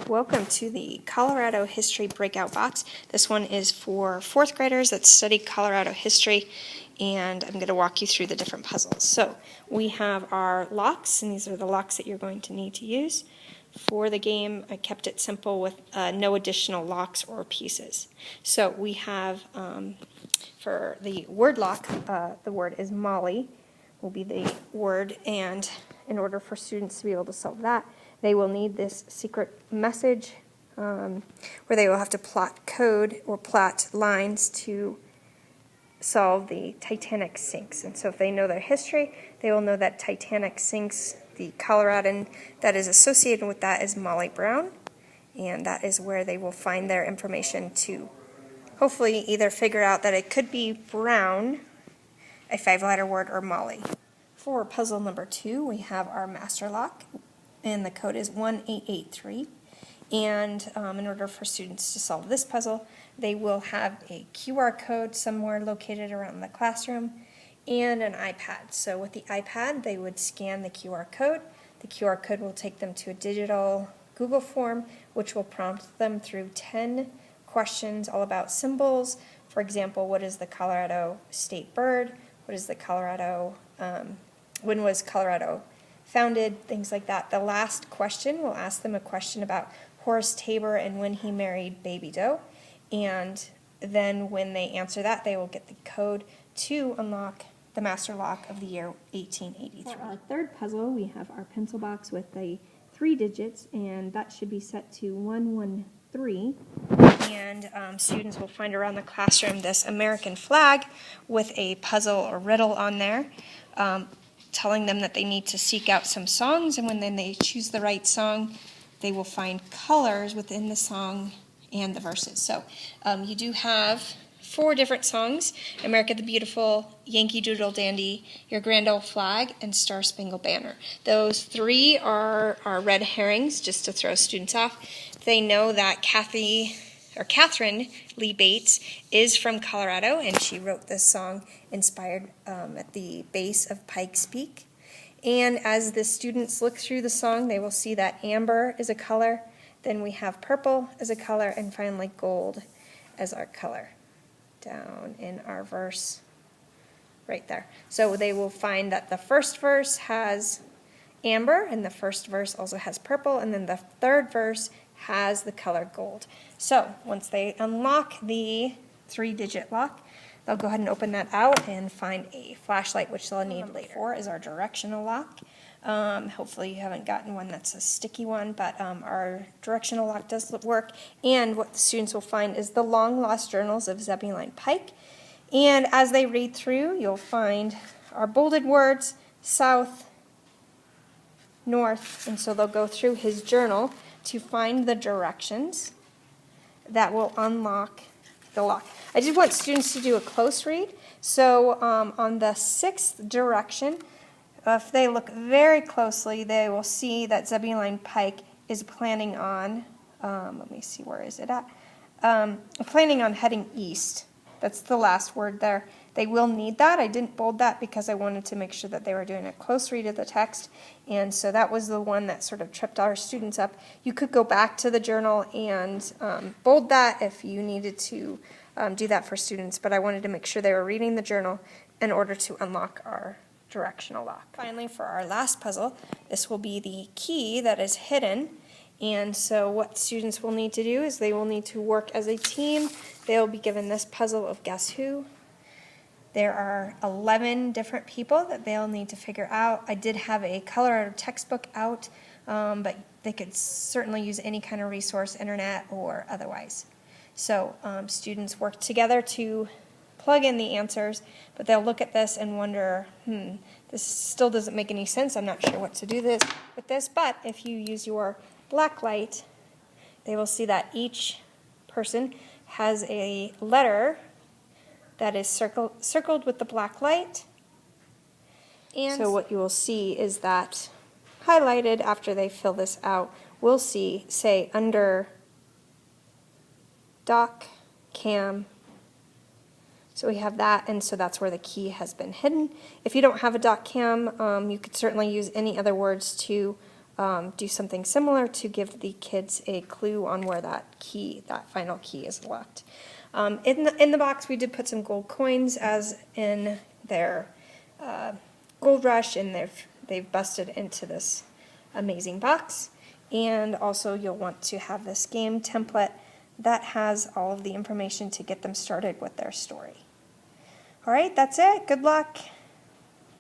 Welcome to the Colorado History Breakout box. This one is for 4th graders that study Colorado history, and I'm going to walk you through the different puzzles. So we have our locks, and these are the locks that you're going to need to use. For the game, I kept it simple with no additional locks or pieces. So we have, for the word lock, the word is Molly, will be the word, and in order for students to be able to solve that, they will need this secret message where they will have to plot code or plot lines to solve the Titanic sinks. And so if they know their history, they will know that Titanic sinks. The Coloradan that is associated with that is Molly Brown, and that is where they will find their information to hopefully either figure out that it could be Brown, a 5-letter word, or Molly. For puzzle number 2, we have our master lock, and the code is 1883. And in order for students to solve this puzzle, they will have a QR code somewhere located around the classroom and an iPad. So with the iPad, they would scan the QR code. The QR code will take them to a digital Google form, which will prompt them through 10 questions all about symbols. For example, what is the Colorado state bird? What is the Colorado, when was Colorado founded? Things like that. The last question will ask them a question about Horace Tabor and when he married Baby Doe. And then when they answer that, they will get the code to unlock the master lock of the year 1883. For our third puzzle, we have our pencil box with the 3 digits, and that should be set to 113. And students will find around the classroom this American flag with a puzzle or riddle on there, telling them that they need to seek out some songs, and when then they choose the right song, they will find colors within the song and the verses. So you do have 4 different songs: America the Beautiful, Yankee Doodle Dandy, Your Grand Old Flag, and Star Spangled Banner. Those 3 are red herrings, just to throw students off. They know that Catherine Lee Bates is from Colorado, and she wrote this song inspired at the base of Pikes Peak. And as the students look through the song, they will see that amber is a color, then we have purple as a color, and finally gold as our color down in our verse right there. So they will find that the first verse has amber, and the first verse also has purple, and then the third verse has the color gold. So once they unlock the 3-digit lock, they'll go ahead and open that out and find a flashlight, which they'll need later. 4 is our directional lock. Hopefully you haven't gotten one that's a sticky one, but our directional lock does work. And what the students will find is the long lost journals of Zebulon Pike. And as they read through, you'll find our bolded words, south, north, and so they'll go through his journal to find the directions that will unlock the lock. I just want students to do a close read. So on the 6th direction, if they look very closely, they will see that Zebulon Pike is planning on, let me see, where is it at? Planning on heading east. That's the last word there. They will need that. I didn't bold that because I wanted to make sure that they were doing a close read of the text, and so that was the one that sort of tripped our students up. You could go back to the journal and bold that if you needed to do that for students, but I wanted to make sure they were reading the journal in order to unlock our directional lock. Finally, for our last puzzle, this will be the key that is hidden. And so what students will need to do is they will need to work as a team. They'll be given this puzzle of Guess Who. There are 11 different people that they'll need to figure out. I did have a Colorado textbook out, but they could certainly use any kind of resource, internet or otherwise. So students work together to plug in the answers, but they'll look at this and wonder, this still doesn't make any sense. I'm not sure what to do with this, but if you use your black light, they will see that each person has a letter that is circled with the black light. And so what you will see is that highlighted after they fill this out, we'll see, say, under doc, cam. So we have that, and so that's where the key has been hidden. If you don't have a doc cam, you could certainly use any other words to do something similar to give the kids a clue on where that final key is locked. In the box, we did put some gold coins, as in their gold rush, and they've busted into this amazing box. And also, you'll want to have this game template that has all of the information to get them started with their story. All right, that's it. Good luck.